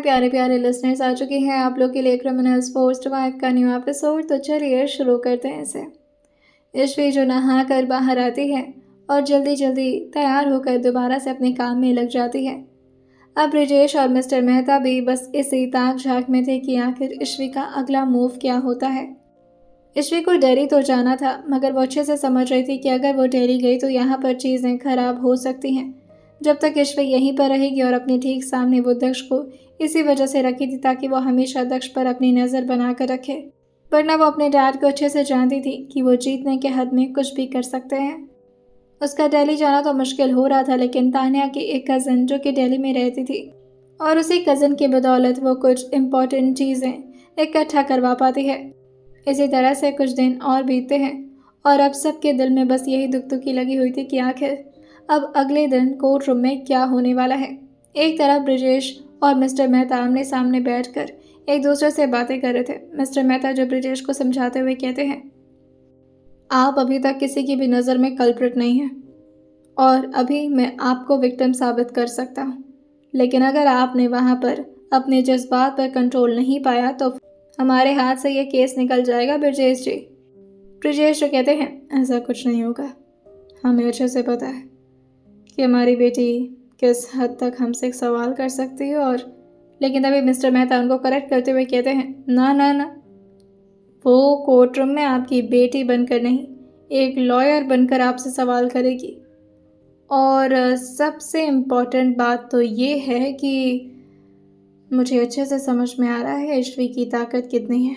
प्यारे प्यारे लिसनर्स आ चुके हैं आप लोग के लिए क्रिमिनल्स पोस्ट वाइफ का न्यू एपिसोड। तो चलिए शुरू करते हैं इसे। ईश्वी जो नहा कर बाहर आती है और जल्दी जल्दी तैयार होकर दोबारा से अपने काम में लग जाती है। अब ब्रिजेश और मिस्टर मेहता भी बस इसी ताक झाक में थे कि आखिर ईश्वी का अगला मूव क्या होता है। ईश्वी को दिल्ली तो जाना था, मगर वो अच्छे से समझ रही थी कि अगर वो दिल्ली गई तो यहाँ पर चीज़ें खराब हो सकती हैं। जब तक ईश्वी यहीं पर रहेगी और अपने ठीक सामने वो दक्ष को इसी वजह से रखी थी ताकि वो हमेशा दक्ष पर अपनी नज़र बना कर रखे, वरना वो अपने डैड को अच्छे से जानती थी कि वो जीतने के हद में कुछ भी कर सकते हैं। उसका दिल्ली जाना तो मुश्किल हो रहा था, लेकिन तान्या की एक कज़न जो कि दिल्ली में रहती थी और उसी कज़न की बदौलत वो कुछ इम्पॉर्टेंट चीज़ें इकट्ठा करवा पाती है। इसी तरह से कुछ दिन और बीतते हैं और अब सबके दिल में बस यही दुख दुखी लगी हुई थी कि आखिर अब अगले दिन कोर्ट रूम में क्या होने वाला है। एक तरफ ब्रिजेश और मिस्टर मेहता आमने सामने बैठकर एक दूसरे से बातें कर रहे थे। मिस्टर मेहता जो ब्रिजेश को समझाते हुए कहते हैं, आप अभी तक किसी की भी नज़र में कल्प्रिट नहीं हैं और अभी मैं आपको विक्टिम साबित कर सकता हूँ, लेकिन अगर आपने वहाँ पर अपने जज्बात पर कंट्रोल नहीं पाया तो हमारे हाथ से ये केस निकल जाएगा। ब्रिजेश जी, ब्रिजेश जो कहते हैं, ऐसा कुछ नहीं होगा। हमें अच्छे से पता है कि हमारी बेटी किस हद तक हमसे सवाल कर सकती है और लेकिन तभी मिस्टर मेहता उनको करेक्ट करते हुए कहते हैं, ना ना ना, वो कोर्ट रूम में आपकी बेटी बनकर नहीं, एक लॉयर बनकर आपसे सवाल करेगी। और सबसे इम्पॉर्टेंट बात तो ये है कि मुझे अच्छे से समझ में आ रहा है ईश्वी की ताकत कितनी है।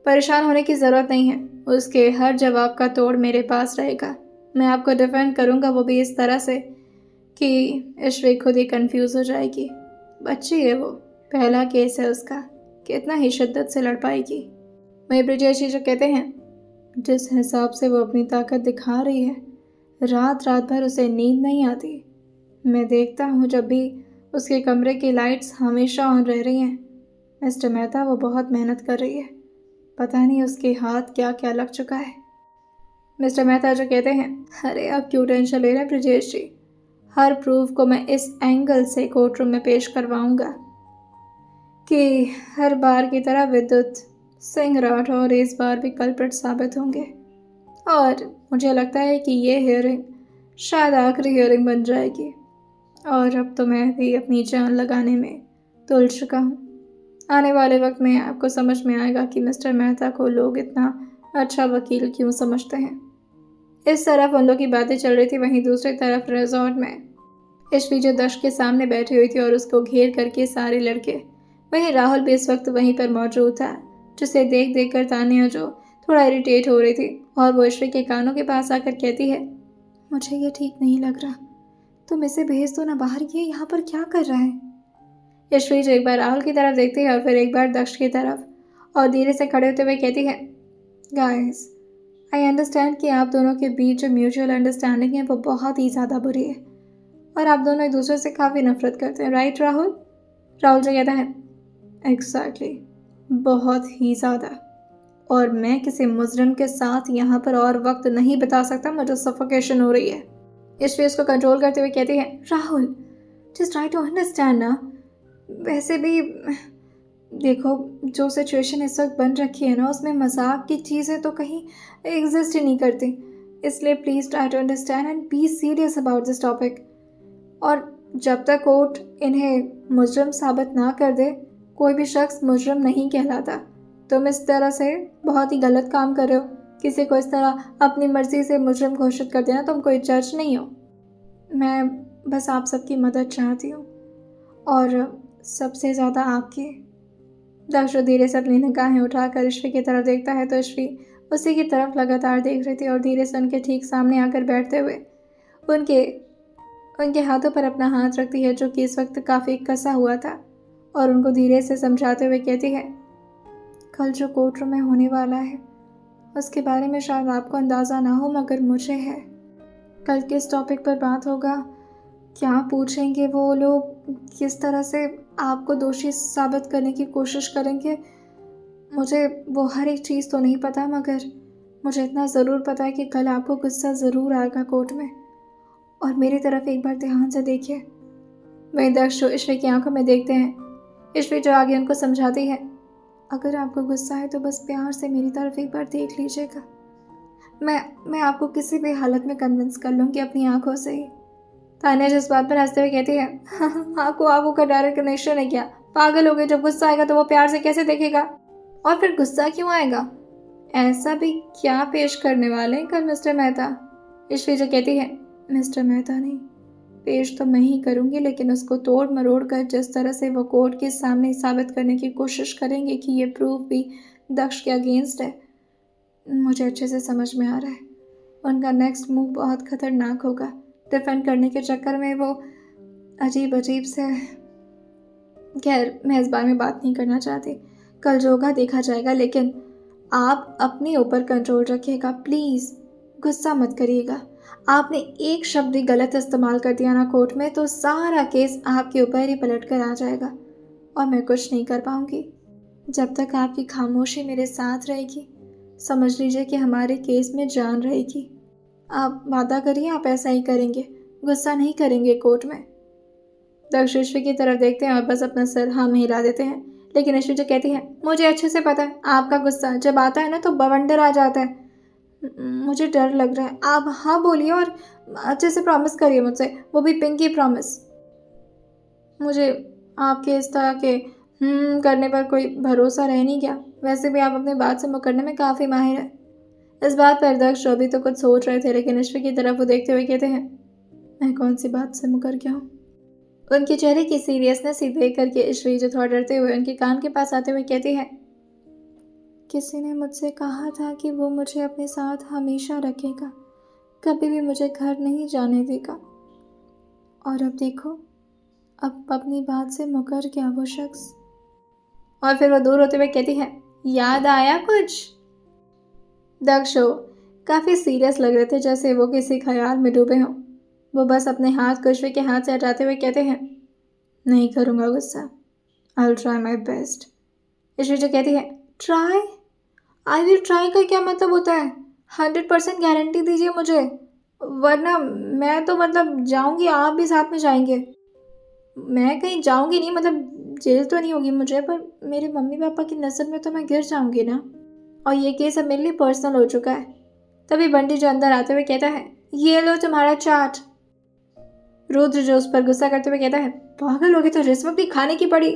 परेशान होने की ज़रूरत नहीं है, उसके हर जवाब का तोड़ मेरे पास रहेगा। मैं आपको डिफेंड करूँगा, वो भी इस तरह से कि ईश्वी खुद ही कंफ्यूज हो जाएगी। बच्ची है वो, पहला केस है उसका, कितना ही शिद्दत से लड़ पाएगी। वही ब्रिजेश जो कहते हैं, जिस हिसाब से वो अपनी ताकत दिखा रही है, रात रात भर उसे नींद नहीं आती। मैं देखता हूँ जब भी उसके कमरे की लाइट्स हमेशा ऑन रह रही हैं। मिस्टर मेहता, वो बहुत मेहनत कर रही है, पता नहीं उसके हाथ क्या क्या लग चुका है। मिस्टर मेहता जो कहते हैं, अरे आप क्यों टेंशन ले रहे हैं ब्रिजेश जी, हर प्रूफ को मैं इस एंगल से कोर्ट रूम में पेश करवाऊंगा कि हर बार की तरह विद्युत सिंह राठौर इस बार भी कल्प्रिट साबित होंगे और मुझे लगता है कि ये हियरिंग शायद आखिरी हियरिंग बन जाएगी और अब तो मैं भी अपनी जान लगाने में तुल चुका हूँ। आने वाले वक्त में आपको समझ में आएगा कि मिस्टर मेहता को लोग इतना अच्छा वकील क्यों समझते हैं। इस तरफ उन लोग की बातें चल रही थी, वहीं दूसरी तरफ रिजॉर्ट में ईश्वी जो दक्ष के सामने बैठी हुई थी और उसको घेर करके सारे लड़के, वहीं राहुल भी इस वक्त वहीं पर मौजूद था, जिसे देख देख कर तान्या जो थोड़ा इरिटेट हो रही थी और वो ईश्वी के कानों के पास आकर कहती है, मुझे ये ठीक नहीं लग रहा, तुम इसे भेज दो ना बाहर, ये यहाँ पर क्या कर रहा है। ईश्वी जो एक बार राहुल की तरफ देखती है और फिर एक बार दक्ष की तरफ और धीरे से खड़े होते हुए कहती है, गाइस आई अंडरस्टैंड कि आप दोनों के बीच जो म्यूचुअल अंडरस्टैंडिंग है वो बहुत ही ज़्यादा बुरी है और आप दोनों एक दूसरे से काफ़ी नफरत करते हैं, राइट राहुल। राहुल जो कहता है, एग्जैक्टली, बहुत ही ज़्यादा, और मैं किसी मुजरिम के साथ यहाँ पर और वक्त नहीं बिता सकता, मुझे सफोकेशन हो रही है। ईश्वी इसको कंट्रोल करते हुए कहती है, Rahul just try to understand ना, वैसे भी देखो जो सिचुएशन इस वक्त बन रखी है ना, उसमें मजाक की चीज़ें तो कहीं एग्जिस्ट ही नहीं करती, इसलिए please try to understand and be serious about this topic. और जब तक कोर्ट इन्हें मुजरिम साबित ना कर दे, कोई भी शख्स मुजरिम नहीं कहलाता। तुम इस तरह से बहुत ही गलत काम कर रहे हो, किसी को इस तरह अपनी मर्जी से मुजरिम घोषित कर देना, तुम कोई जज नहीं हो। मैं बस आप सबकी मदद चाहती हूँ और सबसे ज़्यादा आपकी। दक्ष धीरे से अपनी निगाहें उठाकर ईश्वी की तरफ देखता है तो ईश्वी उसी की तरफ लगातार देख रही थी और धीरे से उनके ठीक सामने आकर बैठते हुए उनके हाथों पर अपना हाथ रखती है, जो कि इस वक्त काफ़ी कसा हुआ था, और उनको धीरे से समझाते हुए कहती है, कल जो कोर्ट रूम में होने वाला है उसके बारे में शायद आपको अंदाज़ा ना हो, मगर मुझे है। कल किस टॉपिक पर बात होगा, क्या पूछेंगे वो लोग, किस तरह से आपको दोषी साबित करने की कोशिश करेंगे, मुझे वो हर एक चीज़ तो नहीं पता, मगर मुझे इतना ज़रूर पता है कि कल आपको गुस्सा ज़रूर आएगा कोर्ट में। और मेरी तरफ एक बार ध्यान से देखिए। वहीं दक्ष ईश्वी की आंखों में देखते हैं ईश्वरी जो आगे उनको समझाती है, अगर आपको गुस्सा है तो बस प्यार से मेरी तरफ एक बार देख लीजिएगा। मैं आपको किसी भी हालत में कन्विंस कर लूँगी अपनी आंखों से ही। तान्या जिस बात पर हंसते हुए कहती है, आपको आंखों का डायरेक्ट कनेक्शन है क्या? पागल हो गए, जब गुस्सा आएगा तो वो प्यार से कैसे देखेगा? और फिर गुस्सा क्यों आएगा? ऐसा भी क्या पेश करने वाले हैं कल मिस्टर मेहता? ईश्वरी जो कहती है, मिस्टर मेहता नहीं, पेश तो मैं ही करूँगी, लेकिन उसको तोड़ मरोड़ कर जिस तरह से वो कोर्ट के सामने साबित करने की कोशिश करेंगे कि ये प्रूफ भी दक्ष के अगेंस्ट है, मुझे अच्छे से समझ में आ रहा है। उनका नेक्स्ट मूव बहुत खतरनाक होगा। डिफेंड करने के चक्कर में वो अजीब अजीब से, खैर मैं इस बारे में बात नहीं करना चाहती। कल जो होगा देखा जाएगा, लेकिन आप अपने ऊपर कंट्रोल रखिएगा प्लीज़। गुस्सा मत करिएगा। आपने एक शब्द भी गलत इस्तेमाल कर दिया ना कोर्ट में तो सारा केस आपके ऊपर ही पलट कर आ जाएगा और मैं कुछ नहीं कर पाऊँगी। जब तक आपकी खामोशी मेरे साथ रहेगी, समझ लीजिए कि हमारे केस में जान रहेगी। आप वादा करिए आप ऐसा ही करेंगे, गुस्सा नहीं करेंगे कोर्ट में। दक्ष ईश्वरी की तरफ देखते हैं और बस अपना सर हाँ में हिला देते हैं, लेकिन ईश्वरी जो कहती है, मुझे अच्छे से पता है आपका गुस्सा जब आता है ना तो बवंडर आ जाता है। मुझे डर लग रहा है। आप हाँ बोलिए और अच्छे से प्रॉमिस करिए मुझसे, वो भी पिंकी प्रॉमिस। मुझे आपके इस तरह के करने पर कोई भरोसा रह नहीं गया। वैसे भी आप अपनी बात से मुकरने में काफ़ी माहिर हैं। इस बात पर दक्ष अभी तो कुछ सोच रहे थे, लेकिन ईश्वरी की तरफ वो देखते हुए कहते हैं, मैं कौन सी बात से मुकर गया हूँ? उनके चेहरे की सीरियसनेस ही देख करके ईश्वरी जो थोड़ा डरते हुए उनके कान के पास आते हुए कहती है, किसी ने मुझसे कहा था कि वो मुझे अपने साथ हमेशा रखेगा, कभी भी मुझे घर नहीं जाने देगा। और अब देखो, अब अपनी बात से मुकर गया वो शख्स। और फिर वो दूर होते हुए कहती है, याद आया कुछ? दक्ष काफ़ी सीरियस लग रहे थे, जैसे वो किसी ख्याल में डूबे हों। वो बस अपने हाथ को ईश्वरी के हाथ से हटाते हुए कहते हैं, नहीं करूँगा गुस्सा, I will try my best. Ishwari जो कहती है, ट्राई? आई विल ट्राई का क्या मतलब होता है? 100% गारंटी दीजिए मुझे, वरना मैं तो मतलब जाऊंगी, आप भी साथ में जाएंगे। मैं कहीं जाऊंगी नहीं, मतलब जेल तो नहीं होगी मुझे, पर मेरे मम्मी पापा की नज़र में तो मैं गिर जाऊंगी ना। और ये केस अब मेरे लिए पर्सनल हो चुका है। तभी बंटी जो अंदर आते हुए कहता है, ये लो तुम्हारा चाट। रुद्र जो उस पर गुस्सा करते हुए कहता है, पागल हो गए तो रिश्वत भी खाने की पड़ी।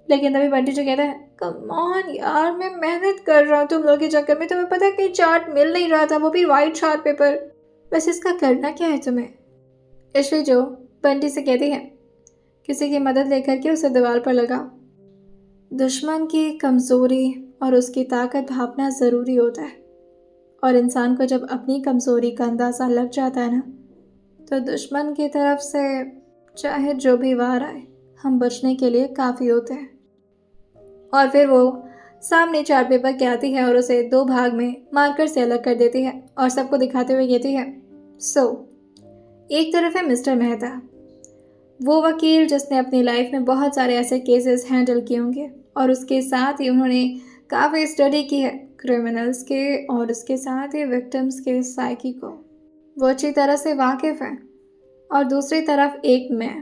लेकिन तभी बंटी जो कहता है, कम ऑन यार, मैं मेहनत कर रहा हूँ तुम लोग के चक्कर में, तुम्हें पता है कि चार्ट मिल नहीं रहा था, वो भी वाइट चार्ट पेपर। वैसे इसका करना क्या है तुम्हें? ईश्वरी जो बंटी से कहती है, किसी की मदद लेकर के उसे दीवार पर लगा। दुश्मन की कमज़ोरी और उसकी ताकत भापना ज़रूरी होता है, और इंसान को जब अपनी कमज़ोरी का अंदाज़ा लग जाता है ना, तो दुश्मन की तरफ से चाहे जो भी वार आए, हम बचने के लिए काफ़ी होते हैं। और फिर वो सामने चार्ट पेपर के आती है और उसे 2 भाग में मार्कर से अलग कर देती है और सबको दिखाते हुए कहती है, एक तरफ है मिस्टर मेहता, वो वकील जिसने अपनी लाइफ में बहुत सारे ऐसे केसेस हैंडल किए होंगे, और उसके साथ ही उन्होंने काफ़ी स्टडी की है क्रिमिनल्स के और उसके साथ ही विक्टिम्स के साइकी को, वो अच्छी तरह से वाकिफ़ है। और दूसरी तरफ एक मैं,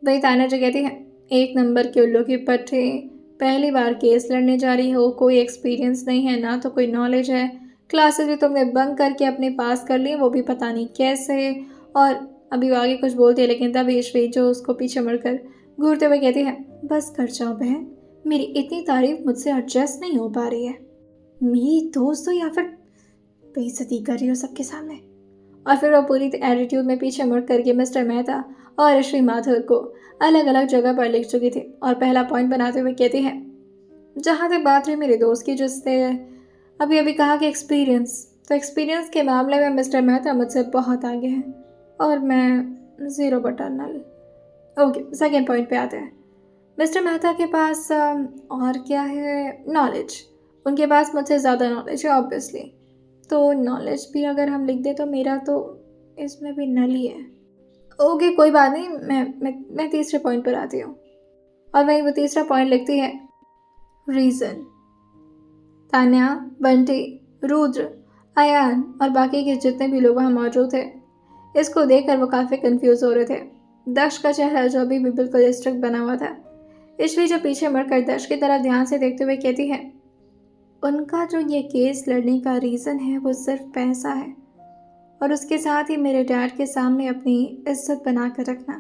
वही तान्या जो कहती है, 1 नंबर के उल्लू की पट्टी, पहली बार केस लड़ने जा रही हो, कोई एक्सपीरियंस नहीं है, ना तो कोई नॉलेज है, क्लासेस भी तुमने बंक करके अपने पास कर ली, वो भी पता नहीं कैसे। और अभी वो आगे कुछ बोलती है, लेकिन तभी ईश्वरी जो उसको पीछे मुड़कर घूरते हुए कहती है, बस कर जाओ बहन, मेरी इतनी तारीफ मुझसे एडजस्ट नहीं हो पा रही है। मेरी दोस्त हो या फिर बेइज्जती कर रही हो सबके सामने। और फिर वो पूरी एटीट्यूड में पीछे मुड़ करके मिस्टर मेहता और श्री माथुर को अलग अलग जगह पर लिख चुकी थी और पहला पॉइंट बनाते हुए कहती है, जहाँ तक बात रही मेरे दोस्त की जिसने अभी अभी कहा कि एक्सपीरियंस, तो एक्सपीरियंस के मामले में मिस्टर मेहता मुझसे बहुत आगे हैं और मैं 0 बटा नल। ओके, सेकेंड पॉइंट पे आते हैं। मिस्टर मेहता के पास और क्या है, नॉलेज। उनके पास मुझसे ज़्यादा नॉलेज है ऑब्वियसली, तो नॉलेज भी अगर हम लिख दें तो मेरा तो इसमें भी नल ही है। ओके कोई बात नहीं, मैं तीसरे पॉइंट पर आती हूँ। और वहीं वो तीसरा पॉइंट लिखती है, रीज़न। तान्या, बंटी, रुद्र, अयान और बाकी के जितने भी लोग वहाँ मौजूद थे, इसको देखकर वो काफ़ी कंफ्यूज हो रहे थे। दक्ष का चेहरा जो अभी भी बिल्कुल स्ट्रिक्ट बना हुआ था, ईश्वी जो पीछे मुड़कर दर्श की तरफ ध्यान से देखते हुए कहती है, उनका जो ये केस लड़ने का रीज़न है वो सिर्फ पैसा है और उसके साथ ही मेरे डैड के सामने अपनी इज्जत बना कर रखना।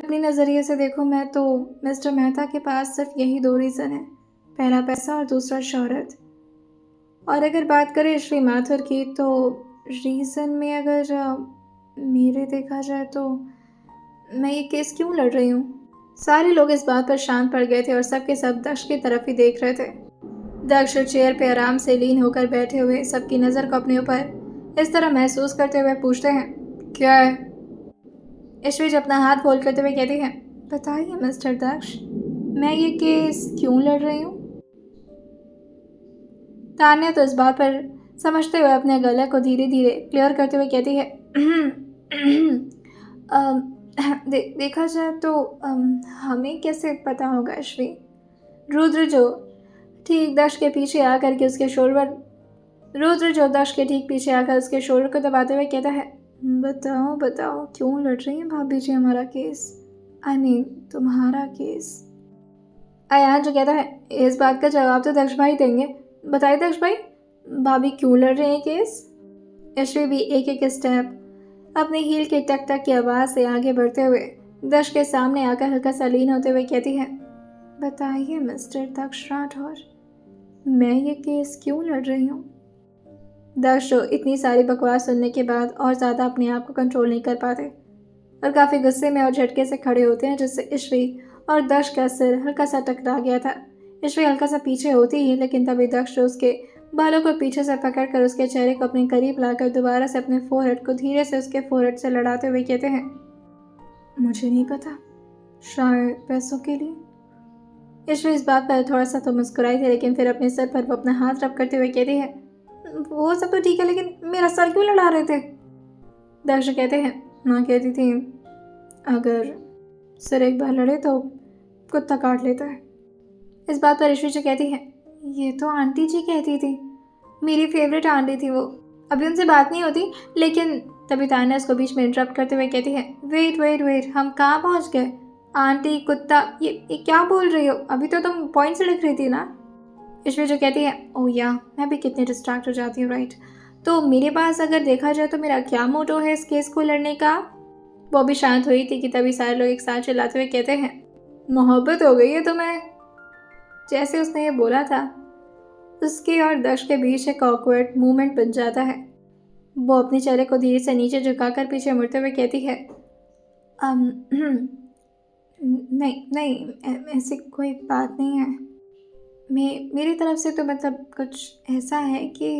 अपने नज़रिए से देखो मैं तो मिस्टर मेहता के पास सिर्फ यही 2 रीज़न है, पहला पैसा और दूसरा शोहरत। और अगर बात करें श्री माथुर की तो रीज़न में अगर मेरे देखा जाए तो मैं ये केस क्यों लड़ रही हूँ। सारे लोग इस बात पर शांत पड़ गए थे और सबके सब दक्ष की तरफ ही देख रहे थे। दक्ष चेयर पे आराम से लीन होकर बैठे हुए सबकी नज़र को अपने ऊपर इस तरह महसूस करते हुए पूछते हैं, क्या है? ईश्वी अपना हाथ फोल्ड करते हुए कहती है, बताइए मिस्टर दक्ष, मैं ये केस क्यों लड़ रही हूँ। तान्या तो इस बात पर समझते हुए अपने गले को धीरे धीरे क्लियर करते हुए कहती है, देखा जाए तो हमें कैसे पता होगा ईश्वी। रुद्र जो ठीक दक्ष के पीछे आकर के उसके शोल्डर को दबाते हुए कहता है, बताओ बताओ क्यों लड़ रही हैं भाभी जी हमारा केस, तुम्हारा केस। अयान जो कहता है, इस बात का जवाब तो दक्ष भाई देंगे, बताइए दक्ष भाई, भाभी क्यों लड़ रहे हैं केस। ईश्वी भी एक एक स्टेप अपने हील के टक टक की आवाज़ से आगे बढ़ते हुए दक्ष के सामने आकर हल्का सा लीन होते हुए कहती है, बताइए मिस्टर दक्ष राठौर, मैं ये केस क्यों लड़ रही हूँ। दक्ष इतनी सारी बकवास सुनने के बाद और ज़्यादा अपने आप को कंट्रोल नहीं कर पाते और काफ़ी गुस्से में और झटके से खड़े होते हैं, जिससे ईश्वी और दक्ष का सिर हल्का सा टकरा गया था। ईश्वी हल्का सा पीछे होती ही, लेकिन तभी दक्ष उसके बालों को पीछे से पकड़कर उसके चेहरे को अपने करीब लाकर दोबारा से अपने फोरहेड को धीरे से उसके फोरहेड से लड़ाते हुए कहते हैं, मुझे नहीं पता, शायद पैसों के लिए। ईश्वी इस बात पर थोड़ा सा तो मुस्कुराई थी, लेकिन फिर अपने सर पर वो अपना हाथ रब करते हुए कहती है, वो सब तो ठीक है, लेकिन मेरा सर क्यों लड़ा रहे थे। दक्ष कहते हैं, माँ कहती थी अगर सर एक बार लड़े तो कुत्ता काट लेता है। इस बात पर ईश्वी जी कहती है, ये तो आंटी जी कहती थी, मेरी फेवरेट आंटी थी वो, अभी उनसे बात नहीं होती। लेकिन तभी तान्या उसको बीच में इंटरप्ट करते हुए कहती है, वेट वेट वेट, हम कहाँ पहुँच गए, आंटी कुत्ता ये क्या बोल रही हो, अभी तो तुम पॉइंट से लिख रही थी ना। ईश्वी जो कहती है, ओ या मैं भी कितनी डिस्ट्रैक्ट हो जाती हूँ, राइट। तो मेरे पास अगर देखा जाए तो मेरा क्या मोटो है इस केस को लड़ने का। वो भी शांत हुई थी कि तभी सारे लोग एक साथ चिल्लाते हुए कहते हैं, मोहब्बत हो गई है तुम्हें। जैसे उसने ये बोला था, उसके और दक्ष के बीच एक ऑकवर्ड मूवमेंट बन जाता है। वो अपने चेहरे को धीरे से नीचे झुकाकर पीछे मुड़ते हुए कहती है, नहीं ऐसी कोई बात नहीं है, मेरी तरफ से तो मतलब कुछ ऐसा है कि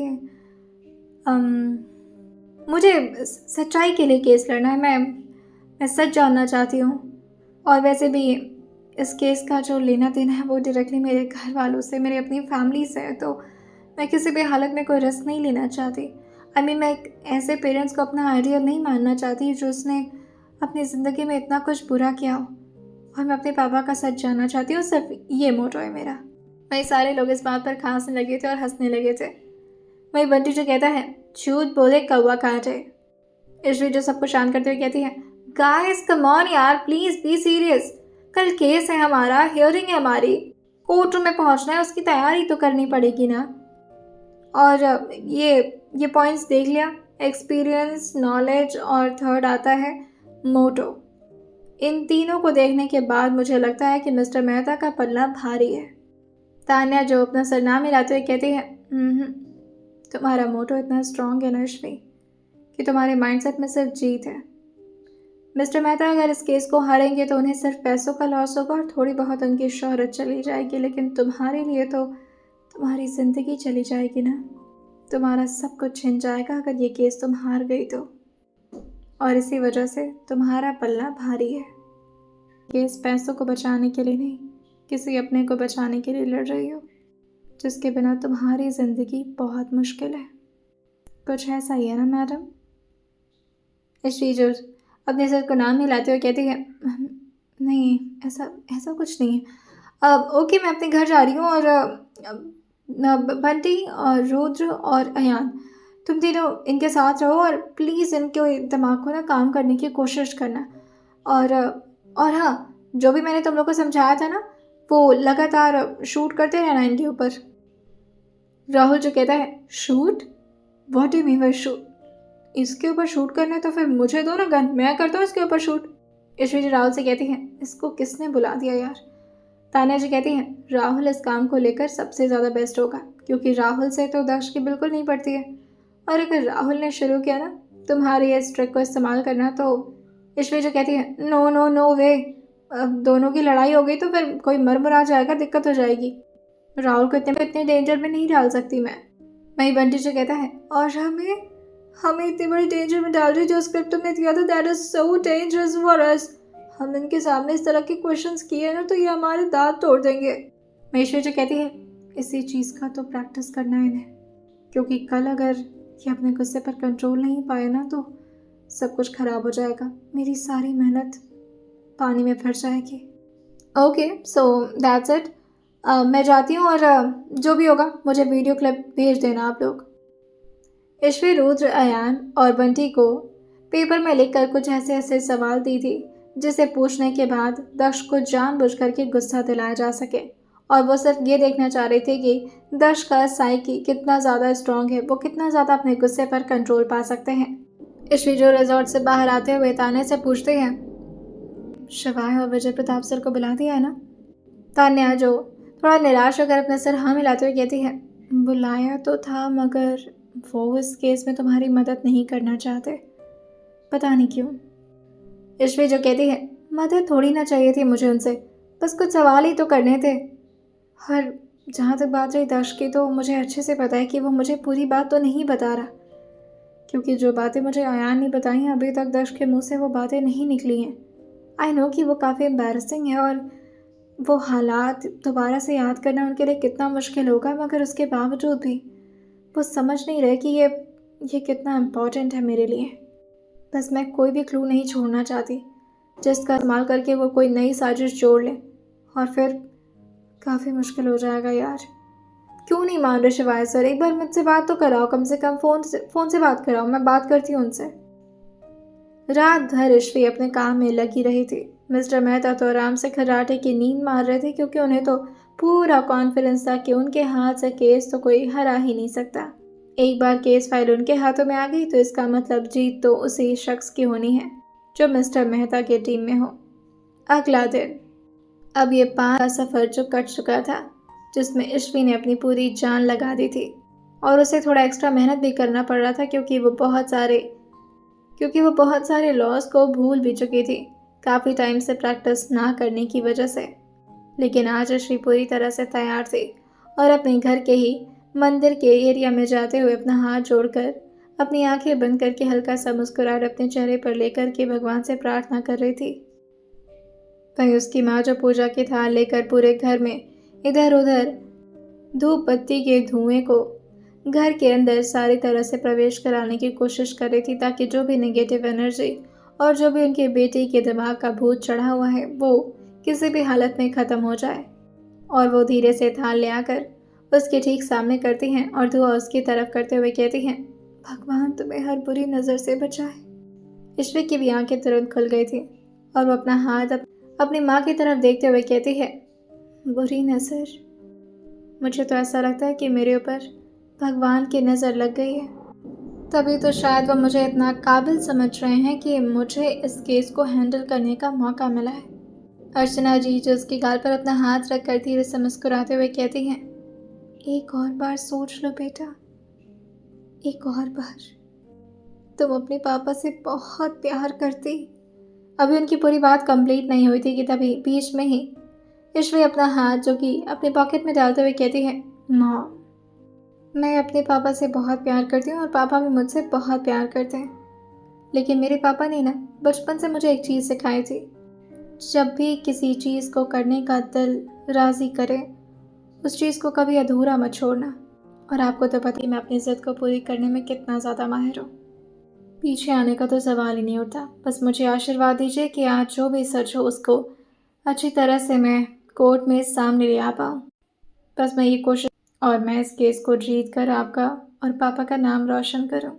मुझे सच्चाई के लिए केस लड़ना है, मैं सच जानना चाहती हूँ। और वैसे भी इस केस का जो लेना देना है वो डायरेक्टली मेरे घर वालों से, मेरी अपनी फैमिली से है, तो मैं किसी भी हालत में कोई रिस्क नहीं लेना चाहती। मैं एक ऐसे पेरेंट्स को अपना आइडियल नहीं मानना चाहती जो उसने अपनी ज़िंदगी में इतना कुछ बुरा किया हो, और मैं अपने पापा का सच जानना चाहती हूँ, सिर्फ ये मोटो है मेरा। वही सारे लोग इस बात पर खांसने लगे थे और हंसने लगे थे। वही बंटी जो कहता है, झूठ बोले कौवा काटे। ईश्वी जो सबको शांत करते हुए कहती है, गाइस कम ऑन यार, प्लीज बी सीरियस, कल केस है हमारा, हियरिंग है हमारी, कोर्ट रूम में पहुंचना है, उसकी तैयारी तो करनी पड़ेगी ना। और ये पॉइंट्स देख लिया, एक्सपीरियंस, नॉलेज और थर्ड आता है मोटो। इन तीनों को देखने के बाद मुझे लगता है कि मिस्टर मेहता का पल्ला भारी है। तान्या जो अपना सरनाम हिलाते हुए कहती है, तुम्हारा मोटो इतना स्ट्रॉन्ग है ना ईश्वी कि तुम्हारे माइंडसेट में सिर्फ जीत है। मिस्टर मेहता अगर इस केस को हारेंगे तो उन्हें सिर्फ पैसों का लॉस होगा और थोड़ी बहुत उनकी शोहरत चली जाएगी, लेकिन तुम्हारे लिए तो तुम्हारी ज़िंदगी चली जाएगी ना, तुम्हारा सब कुछ छिन जाएगा अगर ये केस तुम हार गई तो। और इसी वजह से तुम्हारा पल्ला भारी है। केस पैसों को बचाने के लिए नहीं, किसी अपने को बचाने के लिए लड़ रही हो, जिसके बिना तुम्हारी ज़िंदगी बहुत मुश्किल है। कुछ ऐसा ही है ना मैडम। ईश्वी जो अपने सर को नाम हिलाते हुए कहती है, नहीं ऐसा कुछ नहीं है। ओके, मैं अपने घर जा रही हूँ, और बंटी और रुद्र और अयान, तुम तीनों इनके साथ रहो और प्लीज़ इनके दिमाग को ना काम करने की कोशिश करना। और हाँ, जो भी मैंने तुम लोग को समझाया था ना, वो लगातार शूट करते रहना इनके ऊपर। राहुल जो कहता है, shoot? What do mean by shoot? इसके ऊपर शूट करना है तो फिर मुझे दो ना गन, मैं करता हूँ इसके ऊपर शूट। ईश्वरी जी राहुल से कहती हैं, इसको किसने बुला दिया यार। तान्या जी कहती हैं, राहुल इस काम को लेकर सबसे ज़्यादा बेस्ट होगा, क्योंकि राहुल से तो दक्ष की बिल्कुल नहीं पड़ती है, और अगर राहुल ने शुरू किया ना तुम्हारी इस ट्रिक को इस्तेमाल करना तो। ईश्वरी जी कहती है, नो नो नो वे, अब दोनों की लड़ाई हो गई तो फिर कोई मर मुरा जाएगा, दिक्कत हो जाएगी। राहुल को इतने डेंजर में नहीं डाल सकती मैं। वहीं बंटी जी कहता है, और हमें इतनी बड़ी डेंजर में डाल रही, जो स्क्रिप्ट तुमने दिया था that is so dangerous for us. हम इनके सामने इस तरह के क्वेश्चंस किए ना तो ये हमारे दांत तोड़ देंगे। महेश्वरी जी कहती है, इसी चीज़ का तो प्रैक्टिस करना है इन्हें, क्योंकि कल अगर ये अपने गुस्से पर कंट्रोल नहीं पाए ना तो सब कुछ खराब हो जाएगा, मेरी सारी मेहनत पानी में फिर जाएगी। Okay so that's it. मैं जाती हूँ, और जो भी होगा मुझे वीडियो क्लिप भेज देना आप लोग। ईश्वरी, रुद्र, अयान और बंटी को पेपर में लिखकर कुछ ऐसे ऐसे सवाल दी थी जिसे पूछने के बाद दक्ष को जानबूझकर के गुस्सा दिलाया जा सके, और वो सिर्फ ये देखना चाह रहे थे कि दक्ष का साइकी कितना ज़्यादा स्ट्रांग है, वो कितना ज़्यादा अपने गुस्से पर कंट्रोल पा सकते हैं। ईश्वरी जो रिजॉर्ट से बाहर आते हुए तान्या से पूछते हैं, शिवाय और विजय प्रताप सर को बुला दिया है ना? तान्या जो थोड़ा निराश होकर अपने सर हाँ मिलाते हुए कहती है, बुलाया तो था मगर वो इस केस में तुम्हारी मदद नहीं करना चाहते, पता नहीं क्यों। ईश्वरी जो कहती है, मदद थोड़ी ना चाहिए थी मुझे उनसे, बस कुछ सवाल ही तो करने थे। और जहाँ तक बात रही दक्ष की, तो मुझे अच्छे से पता है कि वो मुझे पूरी बात तो नहीं बता रहा, क्योंकि जो बातें मुझे अयान ने बताई हैं अभी तक दक्ष के मुंह से वो बातें नहीं निकली हैं। आई नो कि वो काफ़ी एम्बैरसिंग है और वो हालात दोबारा से याद करना उनके लिए कितना मुश्किल होगा, मगर उसके बावजूद भी वो समझ नहीं रहे कि ये कितना इम्पोर्टेंट है मेरे लिए। बस मैं कोई भी क्लू नहीं छोड़ना चाहती जिसका इस्तेमाल करके वो कोई नई साजिश जोड़ ले, और फिर काफ़ी मुश्किल हो जाएगा यार। क्यों नहीं मान रहे शिवाय सर? एक बार मुझसे बात तो कराओ, कम से कम फ़ोन से बात कराओ, मैं बात करती हूँ उनसे। रात भर ईश्वरी अपने काम में लगी रही थी। मिस्टर मेहता तो आराम से खर्राटे की नींद मार रहे थे, क्योंकि उन्हें तो पूरा कॉन्फिडेंस था कि उनके हाथ से केस तो कोई हरा ही नहीं सकता। एक बार केस फाइल उनके हाथों में आ गई तो इसका मतलब जीत तो उसी शख्स की होनी है जो मिस्टर मेहता की टीम में हो। अगला दिन। अब ये 5 का सफ़र जो कट चुका था, जिसमें ईश्वरी ने अपनी पूरी जान लगा दी थी, और उसे थोड़ा एक्स्ट्रा मेहनत भी करना पड़ रहा था, क्योंकि वो बहुत सारे लॉज को भूल भी चुकी थी काफ़ी टाइम से प्रैक्टिस ना करने की वजह से। लेकिन आज ईश्वरी पूरी तरह से तैयार थी, और अपने घर के ही मंदिर के एरिया में जाते हुए अपना हाथ जोड़कर अपनी आंखें बंद करके हल्का सा मुस्कुराहट अपने चेहरे पर लेकर के भगवान से प्रार्थना कर रही थी। वहीं उसकी माँ जो पूजा की थाल लेकर पूरे घर में इधर उधर धूप बत्ती के धुएं को घर के अंदर सारी तरह से प्रवेश कराने की कोशिश कर रही थी, ताकि जो भी नेगेटिव एनर्जी और जो भी उनके बेटे के दिमाग का भूत चढ़ा हुआ है वो किसी भी हालत में ख़त्म हो जाए। और वो धीरे से थाल ले आकर उसके ठीक सामने करती हैं और धुआं उसकी तरफ करते हुए कहती हैं, भगवान तुम्हें हर बुरी नज़र से बचाए। ईश्वरी की भी आंखें तुरंत खुल गई थी, और वो अपना हाथ अपनी माँ की तरफ देखते हुए कहती है, बुरी नज़र? मुझे तो ऐसा लगता है कि मेरे ऊपर भगवान की नज़र लग गई है, तभी तो शायद वो मुझे इतना काबिल समझ रहे हैं कि मुझे इस केस को हैंडल करने का मौका मिला है। अर्चना जी जो उसकी गाल पर अपना हाथ रख कर धीरे से मुस्कुराते हुए कहती हैं, एक और बार सोच लो बेटा, एक और बार। तुम अपने पापा से बहुत प्यार करती। अभी उनकी पूरी बात कंप्लीट नहीं हुई थी कि तभी बीच में ही ईश्वरी अपना हाथ जो कि अपने पॉकेट में डालते हुए कहती है, माँ, मैं अपने पापा से बहुत प्यार करती हूँ और पापा भी मुझसे बहुत प्यार करते हैं। लेकिन मेरे पापा ने ना बचपन से मुझे एक चीज़ सिखाई थी, जब भी किसी चीज़ को करने का दिल राज़ी करे उस चीज़ को कभी अधूरा मत छोड़ना। और आपको तो पता ही मैं अपनी ज़िद को पूरी करने में कितना ज़्यादा माहिर हूँ। पीछे आने का तो सवाल ही नहीं उठता। बस मुझे आशीर्वाद दीजिए कि आज जो भी सच हो उसको अच्छी तरह से मैं कोर्ट में सामने ले आ पाऊँ। बस मैं ये कोशिश, और मैं इस केस को जीत कर आपका और पापा का नाम रोशन करूँ।